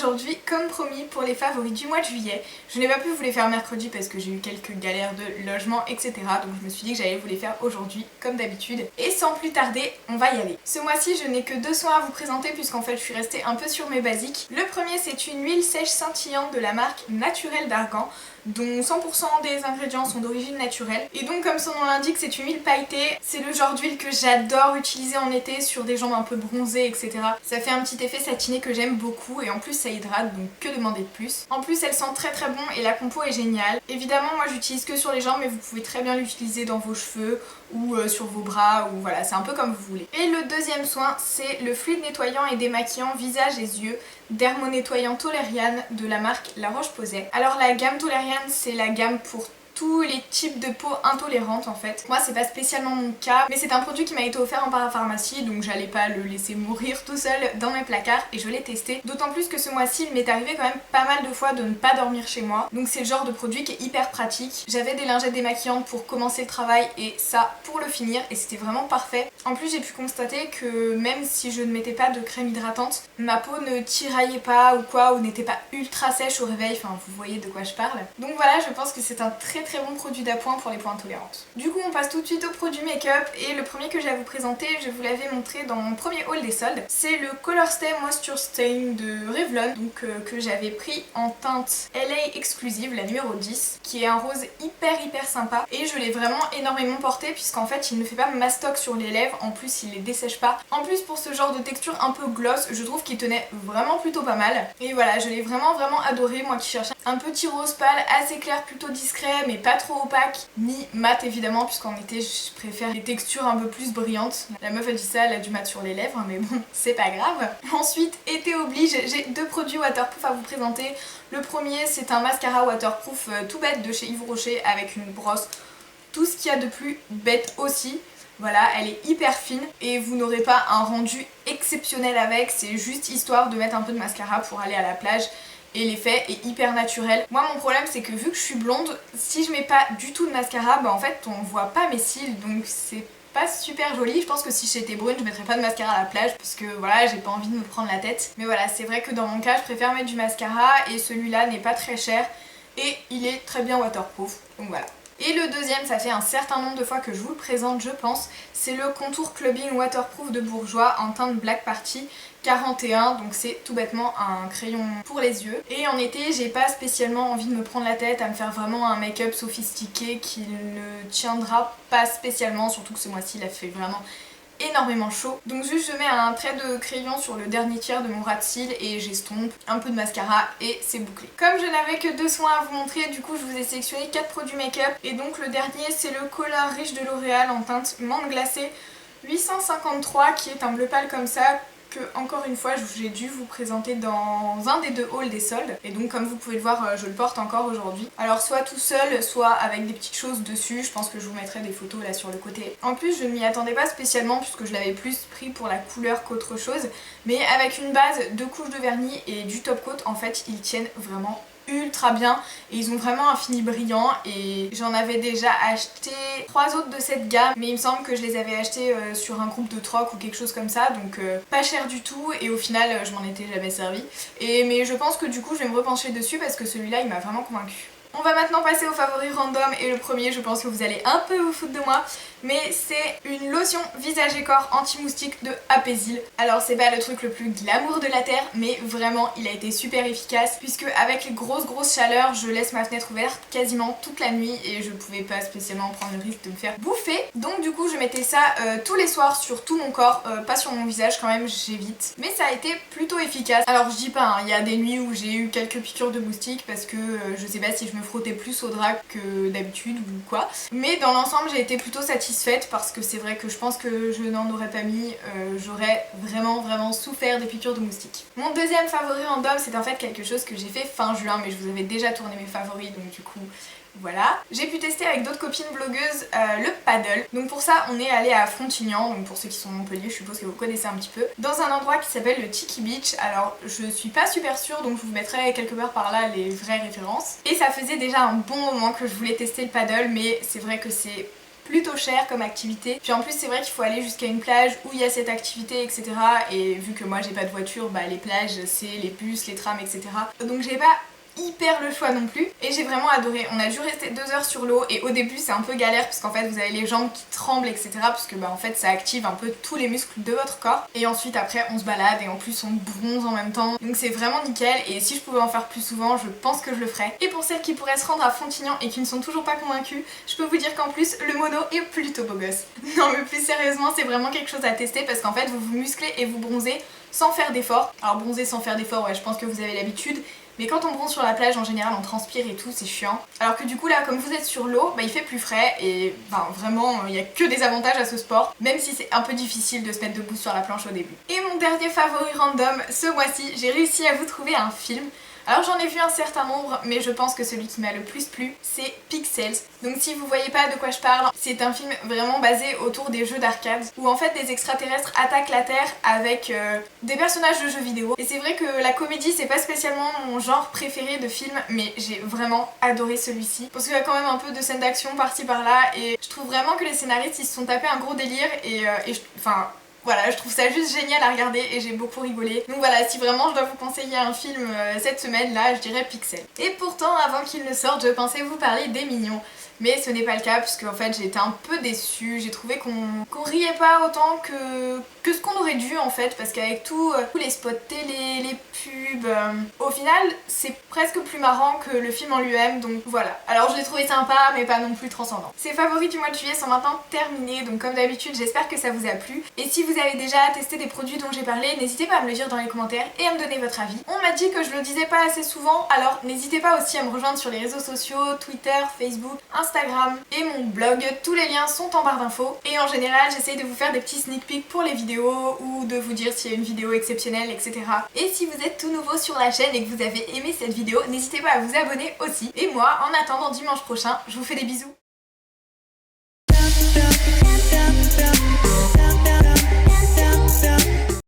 aujourd'hui, comme promis, pour les favoris du mois de juillet. Je n'ai pas pu vous les faire mercredi parce que j'ai eu quelques galères de logement, etc. Donc je me suis dit que j'allais vous les faire aujourd'hui, comme d'habitude. Et sans plus tarder, on va y aller. Ce mois-ci, je n'ai que deux soins à vous présenter puisqu'en fait, je suis restée un peu sur mes basiques. Le premier, c'est une huile sèche scintillante de la marque Naturelle d'Argan, dont 100% des ingrédients sont d'origine naturelle. Et donc comme son nom l'indique, c'est une huile pailletée. C'est le genre d'huile que j'adore utiliser en été sur des jambes un peu bronzées, etc. Ça fait un petit effet satiné que j'aime beaucoup et en plus ça hydrate, donc que demander de plus. En plus elle sent très très bon et la compo est géniale. Évidemment moi j'utilise que sur les jambes mais vous pouvez très bien l'utiliser dans vos cheveux ou sur vos bras ou voilà, c'est un peu comme vous voulez. Et le deuxième soin, c'est le fluide nettoyant et démaquillant visage et yeux dermonettoyant Toleriane de la marque La Roche-Posay. Alors la gamme Toleriane, c'est la gamme pour tous les types de peau intolérantes en fait. Moi c'est pas spécialement mon cas, mais c'est un produit qui m'a été offert en parapharmacie, donc j'allais pas le laisser mourir tout seul dans mes placards et je l'ai testé. D'autant plus que ce mois-ci il m'est arrivé quand même pas mal de fois de ne pas dormir chez moi, donc c'est le genre de produit qui est hyper pratique. J'avais des lingettes démaquillantes pour commencer le travail et ça pour le finir et c'était vraiment parfait. En plus j'ai pu constater que même si je ne mettais pas de crème hydratante, ma peau ne tiraillait pas ou quoi, ou n'était pas ultra sèche au réveil, enfin vous voyez de quoi je parle. Donc voilà, je pense que c'est un très bon produit d'appoint pour les peaux intolérantes. Du coup on passe tout de suite aux produits make-up et le premier que j'ai à vous présenter, je vous l'avais montré dans mon premier haul des soldes, c'est le Color Stay Moisture Stain de Revlon, donc que j'avais pris en teinte LA exclusive, la numéro 10, qui est un rose hyper sympa et je l'ai vraiment énormément porté puisqu'en fait il ne fait pas mastoc sur les lèvres, en plus il les dessèche pas. En plus pour ce genre de texture un peu gloss, je trouve qu'il tenait vraiment plutôt pas mal et voilà, je l'ai vraiment adoré, moi qui cherchais un petit rose pâle assez clair, plutôt discret mais pas trop opaque, ni mat évidemment, puisqu'en été je préfère les textures un peu plus brillantes. La meuf elle dit ça, elle a du mat sur les lèvres, mais bon, c'est pas grave. Ensuite, été oblige, j'ai deux produits waterproof à vous présenter. Le premier, c'est un mascara waterproof tout bête de chez Yves Rocher avec une brosse, tout ce qu'il y a de plus bête aussi. Voilà, elle est hyper fine et vous n'aurez pas un rendu exceptionnel avec, c'est juste histoire de mettre un peu de mascara pour aller à la plage. Et l'effet est hyper naturel. Moi mon problème c'est que vu que je suis blonde, si je mets pas du tout de mascara, bah en fait on voit pas mes cils, donc c'est pas super joli. Je pense que si j'étais brune je mettrais pas de mascara à la plage parce que voilà, j'ai pas envie de me prendre la tête. Mais voilà, c'est vrai que dans mon cas je préfère mettre du mascara et celui-là n'est pas très cher et il est très bien waterproof, donc voilà. Et le deuxième, ça fait un certain nombre de fois que je vous le présente je pense, c'est le Contour Clubbing Waterproof de Bourjois en teinte Black Party 41, donc c'est tout bêtement un crayon pour les yeux. Et en été, j'ai pas spécialement envie de me prendre la tête à me faire vraiment un make-up sophistiqué qui ne tiendra pas spécialement, surtout que ce mois-ci il a fait vraiment énormément chaud. Donc juste je mets un trait de crayon sur le dernier tiers de mon ras de cils et j'estompe, un peu de mascara et c'est bouclé. Comme je n'avais que deux soins à vous montrer, du coup je vous ai sélectionné 4 produits make-up et donc le dernier c'est le Color Riche de L'Oréal en teinte menthe glacée 853 qui est un bleu pâle comme ça, que encore une fois j'ai dû vous présenter dans un des deux hauls des soldes et donc comme vous pouvez le voir je le porte encore aujourd'hui. Alors soit tout seul, soit avec des petites choses dessus, je pense que je vous mettrai des photos là sur le côté. En plus je ne m'y attendais pas spécialement puisque je l'avais plus pris pour la couleur qu'autre chose, mais avec une base, 2 couches de vernis et du top coat en fait ils tiennent vraiment ultra bien et ils ont vraiment un fini brillant et j'en avais déjà acheté 3 autres de cette gamme mais il me semble que je les avais achetés sur un groupe de troc ou quelque chose comme ça, donc pas cher du tout et au final je m'en étais jamais servi mais je pense que du coup je vais me repencher dessus parce que celui-là il m'a vraiment convaincue. On va maintenant passer aux favoris random et le premier je pense que vous allez un peu vous foutre de moi, mais c'est une lotion visage et corps anti-moustique de Apaisil. Alors c'est pas le truc le plus glamour de la terre mais vraiment il a été super efficace puisque avec les grosses chaleurs je laisse ma fenêtre ouverte quasiment toute la nuit et je pouvais pas spécialement prendre le risque de me faire bouffer. Donc du coup je mettais ça tous les soirs sur tout mon corps, pas sur mon visage quand même, j'évite. Mais ça a été plutôt efficace. Alors je dis pas, hein, il y a des nuits où j'ai eu quelques piqûres de moustiques parce que je sais pas si je me frottais plus au drap que d'habitude ou quoi. Mais dans l'ensemble j'ai été plutôt satisfaite parce que c'est vrai que je pense que je n'en aurais pas mis, j'aurais vraiment souffert des piqûres de moustiques. Mon deuxième favori random c'est en fait quelque chose que j'ai fait fin juin mais je vous avais déjà tourné mes favoris donc du coup voilà. J'ai pu tester avec d'autres copines blogueuses le paddle. Donc pour ça on est allé à Frontignan, donc pour ceux qui sont de Montpellier je suppose que vous connaissez un petit peu, dans un endroit qui s'appelle le Tiki Beach. Alors je suis pas super sûre donc je vous mettrai quelque part par là les vraies références. Et ça faisait déjà un bon moment que je voulais tester le paddle mais c'est vrai que c'est plutôt cher comme activité. Puis en plus c'est vrai qu'il faut aller jusqu'à une plage où il y a cette activité, etc. Et vu que moi j'ai pas de voiture, bah les plages c'est les bus, les trams, etc. Donc j'ai pas hyper le choix non plus et j'ai vraiment adoré. On a dû rester 2 heures sur l'eau et au début c'est un peu galère parce qu'en fait vous avez les jambes qui tremblent, etc. parce que bah en fait ça active un peu tous les muscles de votre corps et ensuite après on se balade et en plus on bronze en même temps, donc c'est vraiment nickel. Et si je pouvais en faire plus souvent je pense que je le ferais. Et pour celles qui pourraient se rendre à Fontignan et qui ne sont toujours pas convaincues, je peux vous dire qu'en plus le mono est plutôt beau gosse. Non mais plus sérieusement c'est vraiment quelque chose à tester parce qu'en fait vous vous musclez et vous bronzez sans faire d'effort. Alors bronzer sans faire d'effort, ouais je pense que vous avez l'habitude. Mais quand on bronze sur la plage, en général, on transpire et tout, c'est chiant. Alors que du coup, là, comme vous êtes sur l'eau, bah, il fait plus frais et ben, vraiment, il n'y a que des avantages à ce sport, même si c'est un peu difficile de se mettre debout sur la planche au début. Et mon dernier favori random, ce mois-ci, j'ai réussi à vous trouver un film. Alors j'en ai vu un certain nombre, mais je pense que celui qui m'a le plus plu, c'est Pixels. Donc si vous voyez pas de quoi je parle, c'est un film vraiment basé autour des jeux d'arcade, où en fait des extraterrestres attaquent la Terre avec des personnages de jeux vidéo. Et c'est vrai que la comédie c'est pas spécialement mon genre préféré de film, mais j'ai vraiment adoré celui-ci. Parce qu'il y a quand même un peu de scènes d'action par-ci par-là, et je trouve vraiment que les scénaristes ils se sont tapés un gros délire, enfin... Voilà, je trouve ça juste génial à regarder et j'ai beaucoup rigolé. Donc voilà, si vraiment je dois vous conseiller un film cette semaine là, je dirais Pixel. Et pourtant, avant qu'il ne sorte, je pensais vous parler des Mignons. Mais ce n'est pas le cas puisque en fait j'ai été un peu déçue. J'ai trouvé qu'on riait pas autant que ce qu'on aurait dû en fait, parce qu'avec tous les spots télé, les pubs, au final c'est presque plus marrant que le film en lui-même, donc voilà. Alors je l'ai trouvé sympa mais pas non plus transcendant. Ces favoris du mois de juillet sont maintenant terminés, donc comme d'habitude j'espère que ça vous a plu. Et si vous avez déjà testé des produits dont j'ai parlé, n'hésitez pas à me le dire dans les commentaires et à me donner votre avis. On m'a dit que je le disais pas assez souvent, alors n'hésitez pas aussi à me rejoindre sur les réseaux sociaux, Twitter, Facebook, Instagram et mon blog. Tous les liens sont en barre d'infos. Et en général j'essaye de vous faire des petits sneak peeks pour les vidéos ou de vous dire s'il y a une vidéo exceptionnelle, etc. Et si vous êtes tout nouveau sur la chaîne et que vous avez aimé cette vidéo, n'hésitez pas à vous abonner aussi. Et moi, en attendant dimanche prochain, je vous fais des bisous.